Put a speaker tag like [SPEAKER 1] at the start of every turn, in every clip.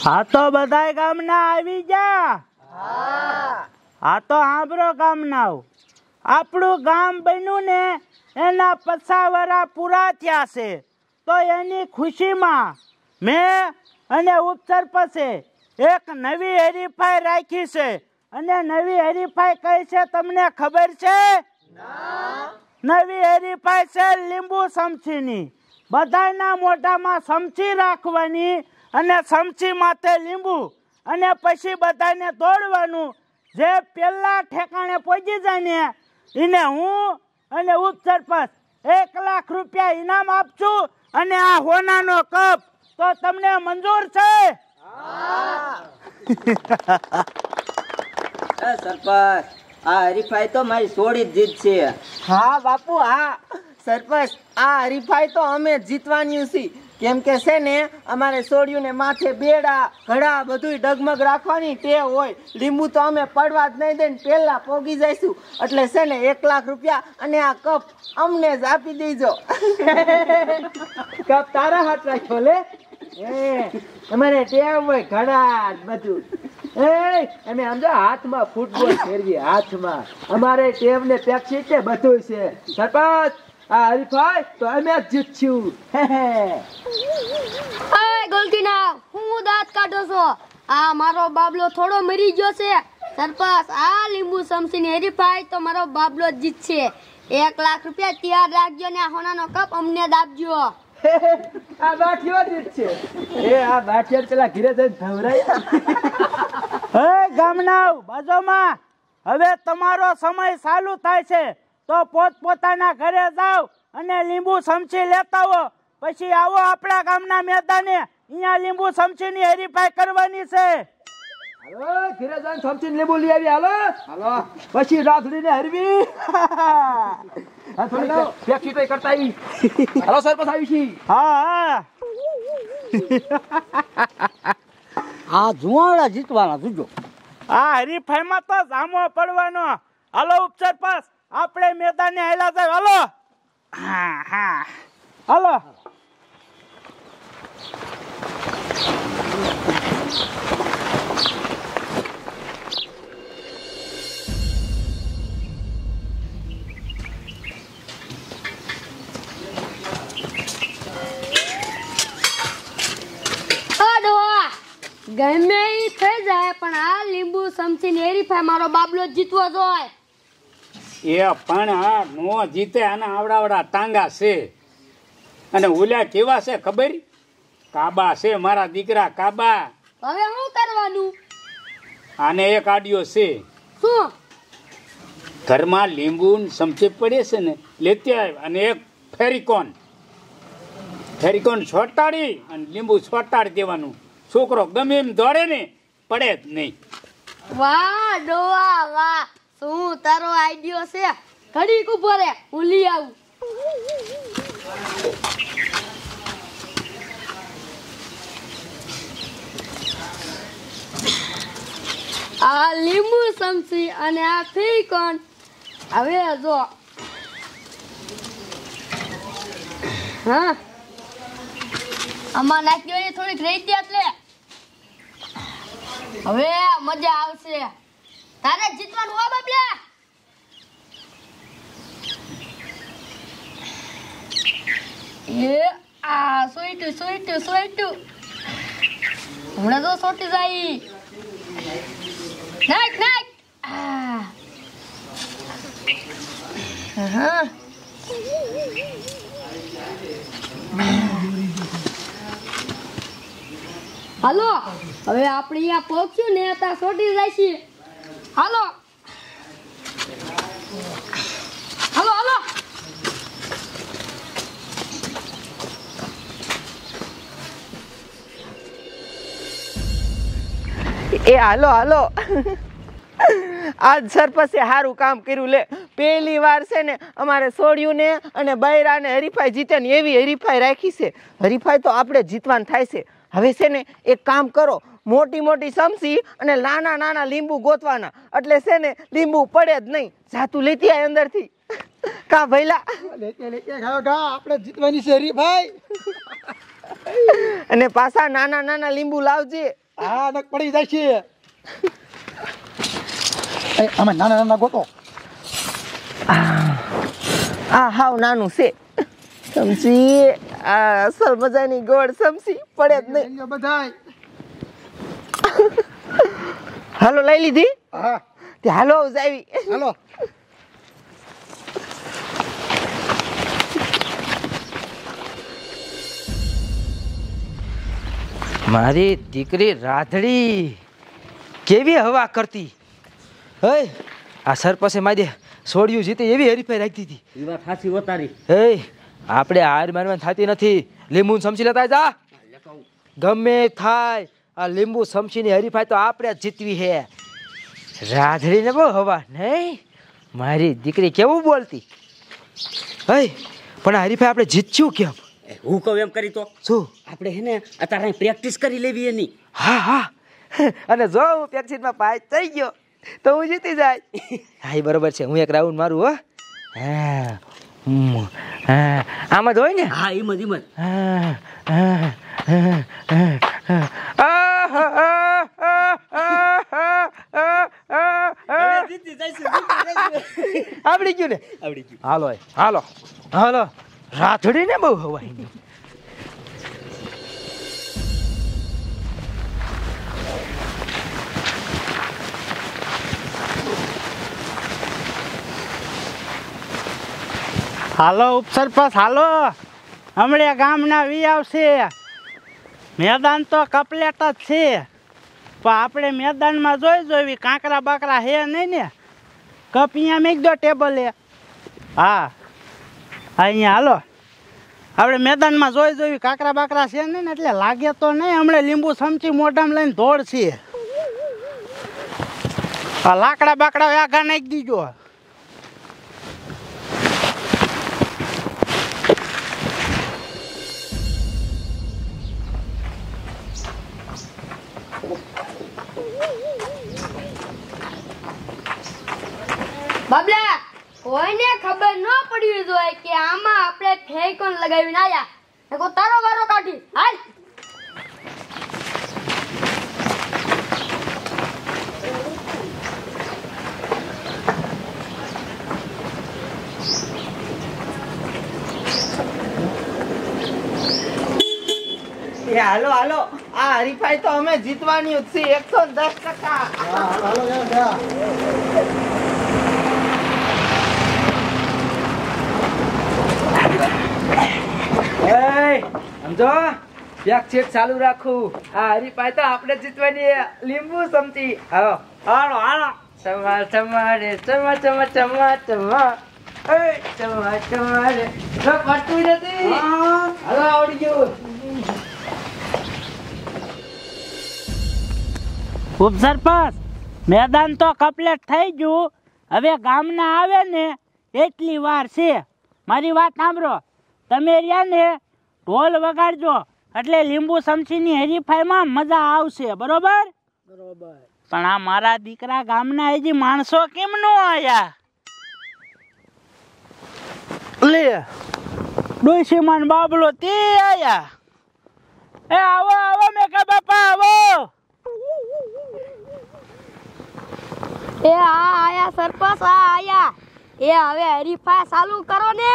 [SPEAKER 1] હા તો બધાય ગામના આવી ગયા. હા તો સાંભળો ગામના, આપણું ગામ બન્યું ને એના 50 વર્ષ પૂરા થયા છે. તો એની ખુશીમાં મેં અને ઉપસરપંચે એક નવી હરીફાઈ રાખી છે. અને નવી હરીફાઈ કઈ છે તમને ખબર છે? નવી હરીફાઈ છે લીંબુ સમસીની. બધાના મોઢામાં સમસી રાખવાની અને સમસી માથે લીંબુ, અને પછી બધાને દોડવાનું. જે પેલા ઠેકાણે પહોંચી જાય ને એને હું અને ઉપસરપંચ 1 લાખ રૂપિયા ઇનામ આપશું. અને આ હોનાનો કપ તો તમને મંજૂર છે?
[SPEAKER 2] સરપંચ, આ હરીફાઈ તો મારી સોડી જ જીત છે.
[SPEAKER 3] હા બાપુ, હા સરપંચ, આ હરીફાઈ તો અમે જીતવાની છે. કેમ કે છે ને અમારે સોડિયું ને માથે બેડા ઘડા બધું ડગમગ રાખવાની ટેવ હોય. લીંબુ તો અમે પડવા જ નહીં દઈને પહેલા પોગી જઈશું. એટલે છે ને 1 લાખ રૂપિયા અને આ કપ અમને જ આપી દેજો. કપ તારા હાથ રાખ્યો લે. અમારે ટેવ હોય ઘડા બધું. અમે સમજો હાથમાં ફૂટબોલ ફેરવીએ હાથમાં. અમારે ટેવ ને પ્રેક્ટિસ ને બધું છે. સરપંચ, આ હરીફાઈ તો અમે જ જીતશું.
[SPEAKER 4] ઓય ગોલકીના, હું દાંત કાઢો છો? આ મારો બાબલો થોડો મરી ગયો છે. સરપંચ, આ લીંબુ સમસીની હરીફાઈ તો મારો બાબલો જ જીતશે. 1 લાખ રૂપિયા તૈયાર રાખજો ને આ હોનાનો કપ અમને જ આપજો.
[SPEAKER 3] આ બાઠિયો જીતશે. આ બાઠિયા પેલા ઘરે જઈને ધવરાય.
[SPEAKER 1] હે ગામના બાજુમાં, હવે તમારો સમય ચાલુ થાય છે. તો પોતપોતાના ઘરે જાઓ અને લીંબુ સમસી લેતા આવો. પછી આવો આપણા ગામના મેદાને. અહીંયા લીંબુ સમસીની હરીફાઈ કરવાની છે.
[SPEAKER 3] હાલો ઘરે જઈને સમસીને લીંબુ લઈ આવી. હાલો હાલો, પછી રાધડીને હરવી. આ થોડી પ્રેક્ટિસ કરતા આવી. હાલો સરપંચ આવી છી.
[SPEAKER 1] હા
[SPEAKER 5] આ જુવાળા જીતવાના જોજો.
[SPEAKER 1] આ હરીફાઈમાં તો જામો પડવાનો. હાલો ઉપસરપંચ, આપણે મેદાને હાલ્યા જાય. હાલો. હા હા હાલો.
[SPEAKER 4] ગમે ઈ થઈ જાય પણ આ લીંબુ સમસીની હરીફાઈ મારો બાબલો જીતવો જોઈએ.
[SPEAKER 6] એ પણ આ નો જીતે. આના આવડાવડા ટાંગા છે. અને ઓલ્યા કેવા છે ખબર? કાબા છે, મારા દીકરા કાબા.
[SPEAKER 4] હવે શું કરવાનું?
[SPEAKER 6] આને એક આડિયો છે.
[SPEAKER 4] શું?
[SPEAKER 6] ઘરમાં લીંબુ સમસી પડે છે ને, લેતી આવ. અને એક ફેરિકોન છોટાડી અને લીંબુ છોટાડી દેવાનું. છોકરો ગમે એમ દોડે ને પડે જ નહીં.
[SPEAKER 4] વાહ ડોવા વાહ, શું તારો આઈડિયો છે. ઘડીક ઉભો રે, હું લઈ આવું. આ લીંબુ સમસી અને આ ફેરિકોન. હવે જો હા આમાં નાખી દો. થોડીક રહી એટલે હવે મજા આવશે. તારે જીતવાનું હો બાબલા. આ સોઈટું હમણાં તો સોટી જાય. નાખ હા હાલો. હવે આપણે અહીંયા પહોંચ્યું ને ત્યાં સોટી જાય છે. હાલો હાલો હાલો.
[SPEAKER 3] હાલો હાલો. આજ સરપંચે સારું કામ કર્યું લે. પહેલી વાર છે ને અમારે સોડિયું ને અને બૈરાને હરીફાઈ જીતે ને એવી હરીફાઈ રાખી છે. હરીફાઈ તો આપણે જીતવાનું થાય છે. હવે છે ને એક કામ કરો, મોટી મોટી સમસી અને નાના નાના લીંબુ ગોતવાના. એટલે છે ને લીંબુ પડે જ નહીં. જાતું લેતી આય અંદરથી. કા ભઈલા
[SPEAKER 5] આપણે જીતવાની છે હરીફાઈ.
[SPEAKER 3] અને પાછા નાના નાના લીંબુ લાવજે.
[SPEAKER 5] હા નક પડી જાય છે. અમે નાના નાના ગોતો.
[SPEAKER 3] આ હાવ નાનું છે સમસી. આ અસલ મજાની ગોળ સમસી પડે જ નહીં.
[SPEAKER 5] બધાય
[SPEAKER 3] હાલો લઈ લીધી.
[SPEAKER 5] હા
[SPEAKER 3] તે હાલો જાવી.
[SPEAKER 5] હાલો.
[SPEAKER 7] મારી દીકરી રાધડી કેવી હવા કરતી. હે આ સરપસે મારી છોડ્યું જીતે એવી હરીફાઈ રાખતી હતી.
[SPEAKER 5] એ વાત સાચી હોતારી.
[SPEAKER 7] હે આપણે હાર મારવાની થતી નથી. લીંબુ સમસી લેતા જા. ગમે થાય આ લીંબુ સમસીની હરીફાઈ તો આપણે જ જીતવી હે. રાધડીને બહુ હવા નહીં. મારી દીકરી કેવું બોલતી. હે પણ આ હરીફાઈ આપણે જીતશું કેમ?
[SPEAKER 5] હું કહું એમ કરી તો
[SPEAKER 7] શું
[SPEAKER 5] આપણે હે ને અત્યારે પ્રેક્ટિસ કરી લેવી એની.
[SPEAKER 7] હા હા અને જો હું પેક્સિટમાં પાસ થઈ ગયો તો હું જીતી જાય. હા એ બરોબર છે. હું એક રાઉન્ડ મારું હો. હા આમ જ હોય ને.
[SPEAKER 5] હા એમ જ એમ જ.
[SPEAKER 7] આવડી ગયું ને.
[SPEAKER 5] આવડી ગયું.
[SPEAKER 7] હાલો હાલો હાલો. રાધડી ને બહુ હવાઈ.
[SPEAKER 1] હાલો ઉપસરપંચ હાલો. હમણાં ગામના વી આવશે. મેદાન તો કપલેટ જ છે પણ આપણે મેદાનમાં જોઈ કાંકરા બાકરા હે નહીં ને. કપ અહીંયા મેક દો ટેબલે. હા અહીંયા હાલો. આપણે મેદાનમાં જોઈ કાંકરા બાકરા છે નહીં ને એટલે લાગે તો નહીં. હમણાં લીંબુ સમચી મોઢામાં લઈને દોડ છે. આ લાકડા બાકડા આઘા નાખી દીજો.
[SPEAKER 4] બાબલા કોઈને ખબર ન પડવી જોઈએ કે આમાં આપણે ફેંકોન લગાવીને આયા. નકો તારો વારો કાઢી હાલ.
[SPEAKER 3] એ હાલો હાલો. આ હરીફાઈ તો અમે જીતવાની જ છે 110%.
[SPEAKER 7] સમજો એક ચેક ચાલુ રાખું. આ હરીફાઈ તો આપણે જીતવાની. લીંબુ સમજી હાલો હાલો હાલો. ચમા ચમા રે ચમા ચમા ચમા ચમા. એ ચમા ચમા રે પાટું નથી. હાલો આવડી ગયું.
[SPEAKER 1] ઉપસરપંચ મેદાન તો કમ્પ્લીટ થઈ ગયું. હવે ગામના આવે ને એટલી વાર છે. મારી વાત સાંભળો. તમે રહ્યા ને ઢોલ વગાડજો એટલે લીંબુ સમસીની હરીફાઈમાં મજા આવશે. બરોબર બરોબર. પણ આ મારા દીકરા ગામના હજી માણસો કેમ ન આયા? લે ડોશીમાન બાબલો તે આયા. એ આવો આવો મેકા બાપા આવો.
[SPEAKER 4] એ આયા સરપંચ આયા. એ હવે હરીફાઈ ચાલુ કરો ને.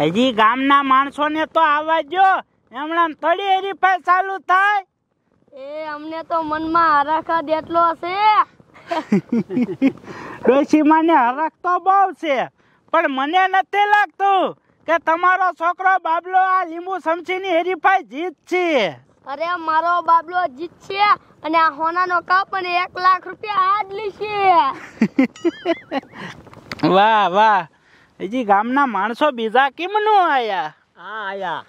[SPEAKER 1] હજી ગામના માણસોને તો આવવા દો. હમણાં થોડી હરીફાઈ ચાલુ થાય.
[SPEAKER 4] એ અમને તો મનમાં હરખ એટલો છે.
[SPEAKER 1] ડોશીમાને હરખ તો બહુ છે પણ મને નથી લાગતું કે તમારો છોકરો બાબલો આ લીંબુ સમસીની હરીફાઈ જીતશે.
[SPEAKER 4] અરે મારો બાબલો જીતશે અને આ હોનાનો કપ અને 1 લાખ રૂપિયા આજ લેશે.
[SPEAKER 1] વાહ વાહ. હજી ગામના માણસો બીજા કેમ નો આયા?
[SPEAKER 5] હા આયા.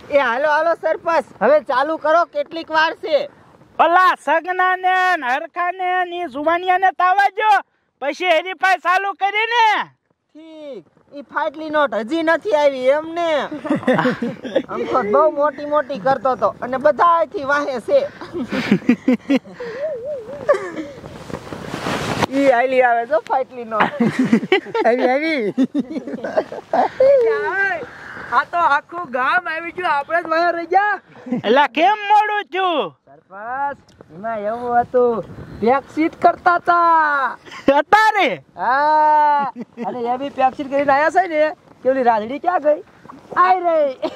[SPEAKER 3] એ હાલો હાલો સરપંચ હવે ચાલુ કરો. કેટલીક વાર છે.
[SPEAKER 1] ઓલા સગના ને હરખા ને ની જુવાનિયા ને તાવાજો પછી હરીફાઈ ચાલુ કરીને.
[SPEAKER 3] ઠીક. ઈ ફાટલી નોટ હજી નથી આવી એમને. અંકો બહુ મોટી મોટી કરતો તો અને બધાથી વાહે છે. ઈ આલી આવે જો ફાટલી નોટ. આવી આવી.
[SPEAKER 7] આ તો આખું ગામ આવી ગયું, આપણે જ વયા રહી ગયા.
[SPEAKER 1] એટલે કેમ મોડું થયું?
[SPEAKER 7] સરપંચ એમાં એવું હતું, પેક્સિટ કરતા હતા.
[SPEAKER 1] અત્યારે
[SPEAKER 7] હા, અને એ બી પેક્સિટ કરીને આયા છે ને કે ઓલી રાધડી ક્યાં ગઈ? આઈ રહી.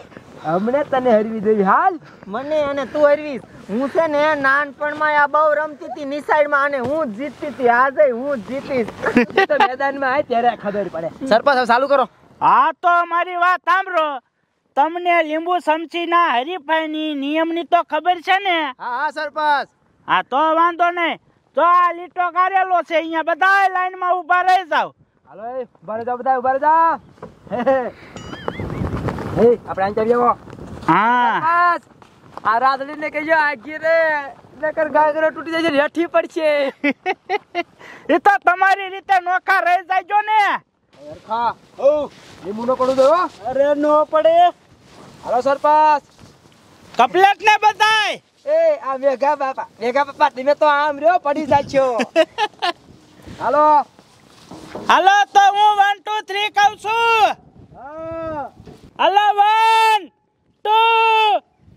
[SPEAKER 7] હમણે તને હરવી દેવી. હાલ
[SPEAKER 3] મને અને તું હરવીશ. હું છે ને નાનપણમાં આ બહુ રમતી હતી નિસાઈડમાં અને હું જ જીતતી હતી. આજે હું જ જીતીશ.
[SPEAKER 7] તો મેદાનમાં આય ત્યારે ખબર પડે. સરપંચ હવે ચાલુ કરો.
[SPEAKER 1] હા તો મારી વાત સાંભળો. તમને લીંબુ સમસીના હરીફાઈની નિયમની તો ખબર છે ને?
[SPEAKER 7] હા હા સરપંચ.
[SPEAKER 1] હા તો વાંધો નહીં. તો આ લીટો કાઢેલો છે, અહીંયા બધા લાઈનમાં ઊભા રહી જાવ.
[SPEAKER 7] હાલો એ ઉભા રહી જાઓ, બધા ઉભા રહી જાઓ. હે આપણે અહીં ચાલી આવો.
[SPEAKER 1] હા
[SPEAKER 7] આ રાધડીને કહેજો આગી રે, નકર ગાગરો તૂટી જશે, રેઠી પડશે.
[SPEAKER 1] એ તો તમારી રીતે નોખા રહી જાયજો ને.
[SPEAKER 7] ખા ઓ લીંબુ નો પડું દો.
[SPEAKER 1] અરે નો પડે.
[SPEAKER 7] હાલો સરપંચ.
[SPEAKER 1] કપલેટ ને બધાય.
[SPEAKER 7] એ આ મેઘા બાપા તમે તો આમ રહ્યો પડી જાશો. હાલો
[SPEAKER 1] હાલો તો હું 1 2 3 કહું છું.
[SPEAKER 7] હા
[SPEAKER 1] હાલો 1 2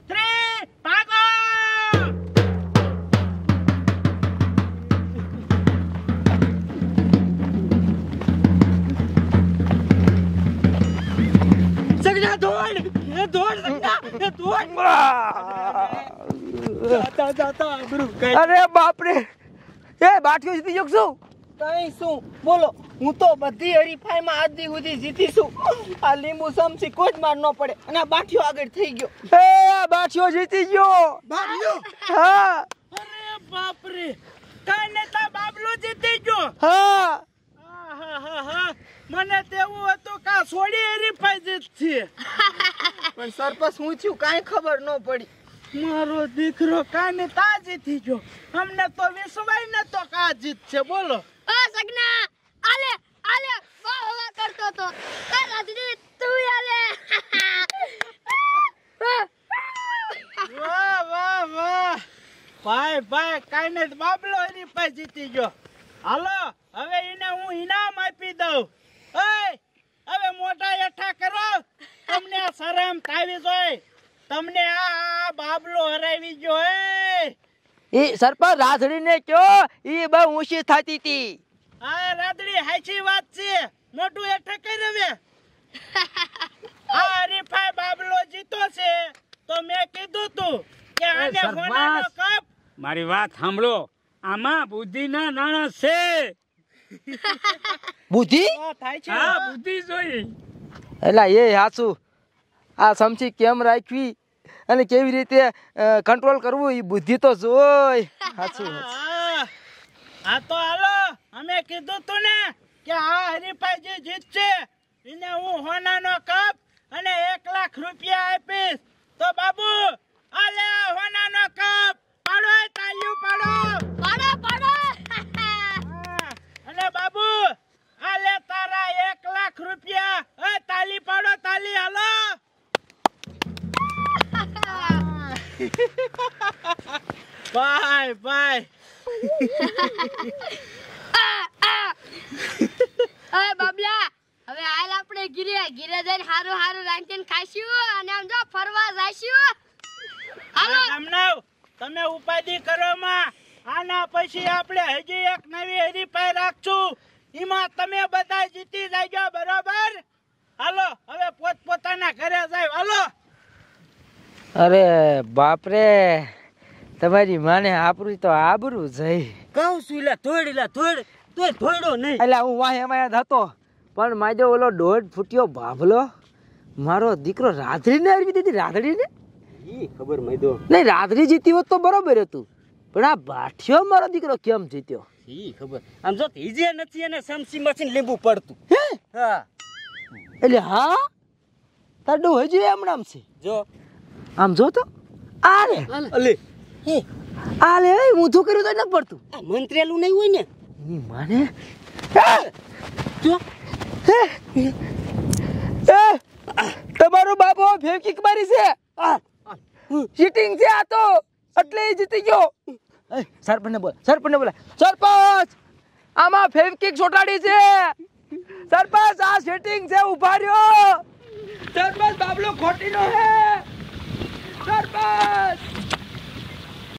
[SPEAKER 1] 3 ભાગો.
[SPEAKER 7] સગડા દોડ, એ દોડ સગડા, એ દોડ. જાતા આબરૂ કઈ. અરે બાપ રે, એ બાઠિયો જીતી ગયો છું.
[SPEAKER 3] કઈ શું બોલો, હું તો બધી હરીફાઈમાં આજ દી સુધી જીતી છું. આ લીંબુ સમસી કોઈ જ માર ન પડે અને આ બાઠિયો આગળ થઈ ગયો.
[SPEAKER 7] એ બાઠિયો જીતી ગયો.
[SPEAKER 1] બાબલો.
[SPEAKER 7] હા
[SPEAKER 1] અરે બાપ રે, કાઈ નેતા બાબલો જીતી ગયો.
[SPEAKER 7] હા
[SPEAKER 1] હા મને તેવું હતું કે છોડી હરીફાઈ જીતશે.
[SPEAKER 3] પણ સરપંચ હું છું કાંઈ ખબર ન પડી.
[SPEAKER 1] મારો દીકરો કાને તા જીતી ગયો. અમને તો વિશ્વાસ નતો કા જીતશે. બોલો.
[SPEAKER 4] ઓ સગના, આલે આલે બહુ હવા કરતો તો. આ રાધડી તું આલે.
[SPEAKER 1] વાહ ભાઈ કાને બાબલો હરીફાઈ જીતી ગયો. હાલો હવે એને હું ઇનામ આપી દઉં. ઓય હવે મોટા યઠા કરો. તમને શરમ થાવી જોઈએ. તમને આ બાબલો હરાવી ગયો.
[SPEAKER 7] એ સરપંચ રાધડીને કયો, ઈ બહુ ઊંચી થતી હતી.
[SPEAKER 1] આ રાધડી હાચી વાત છે. મોટું હેઠે કરી હવે. આ હરીફાઈ બાબલો જીતો છે તો મેં કીધું તું કે આને હોનાનો કપ.
[SPEAKER 6] મારી વાત સાંભળો, આમાં બુદ્ધિના નાણાં છે.
[SPEAKER 7] બુદ્ધિ?
[SPEAKER 1] થાય છે.
[SPEAKER 6] હા, બુદ્ધિ જોઈ.
[SPEAKER 7] એલા એ હાચું. આ સમસી કેમ રાખવી અને કેવી રીતે કંટ્રોલ કરવું, એ બુદ્ધિ તો જોઈ. હાચું.
[SPEAKER 1] હા તો હાલો, અમે કીધું તું ને કે આ હરીફાઈ જે જીતશે એને હું હોનાનો કપ અને 1 લાખ રૂપિયા આપીશ. તો બાબુ આ લે હોનાનો કપ. પાડો તાળીઓ પાડો.
[SPEAKER 4] પાડો પાડો.
[SPEAKER 1] અને બાબુ આ લે તારા 1 લાખ રૂપિયા. એ તાળી પાડો, તાળી. હાલો. બાય.
[SPEAKER 4] અરે બાબલા, હવે હાલ આપણે ઘીરે જઈને હારું રાંધીને ખાઈશું અને આમ જો ફરવા જઈશું. હાલો
[SPEAKER 1] ગામનાવ, તમે ઉપાધિ કરો માં. આના પછી આપણે હજી એક નવી હરીફાઈ રાખશું. એમાં તમે બધા જીતી જાજો. બરોબર? હાલો હવે પોતપોતાના ઘરે જાય. હાલો.
[SPEAKER 7] અરે બાપરે, તમારી માને આબરૂ તો આબરૂ જઈ.
[SPEAKER 5] કહું છું થોડ તોય થોડો નહીં.
[SPEAKER 7] એટલે હું વાહે હતો, પણ માજો ઓલો 1.5 ફૂટિયો બાબલો મારો દીકરો રાધડીને હરવી દીધી. રાધડીને
[SPEAKER 5] ઈ ખબર મૈદો.
[SPEAKER 7] નહીં, રાધડી જીતી હોત તો બરોબર હતું, પણ આ બાઠિયો મારો દીકરો કેમ જીત્યો?
[SPEAKER 5] ઈ ખબર. આમ જો ઈજે નથી અને સમસી મસીન લીંબુ પડતું. હા
[SPEAKER 7] એટલે હા તાડું હજી હમણાં છે.
[SPEAKER 5] જો
[SPEAKER 7] આમ જો તો આલે
[SPEAKER 5] અલે
[SPEAKER 7] આલે ઊંધું કર્યું તો ન પડતું.
[SPEAKER 5] આ મંત્રેલું નહીં હોય ને.
[SPEAKER 7] ની માને
[SPEAKER 5] જો
[SPEAKER 7] તમારો બાપો ફેંકી મારી છે. ચીટિંગ છે આ તો, એટલે જીતી ગયો. સરપંચ બોલ, સરપંચ બોલા. સરપંચ આમાં ફેંકી ચોટાડી છે. સરપંચ આ ચીટિંગ છે, ઉભા રહ્યો. સરપંચ બાબલો ખોટી નો હે સરપંચ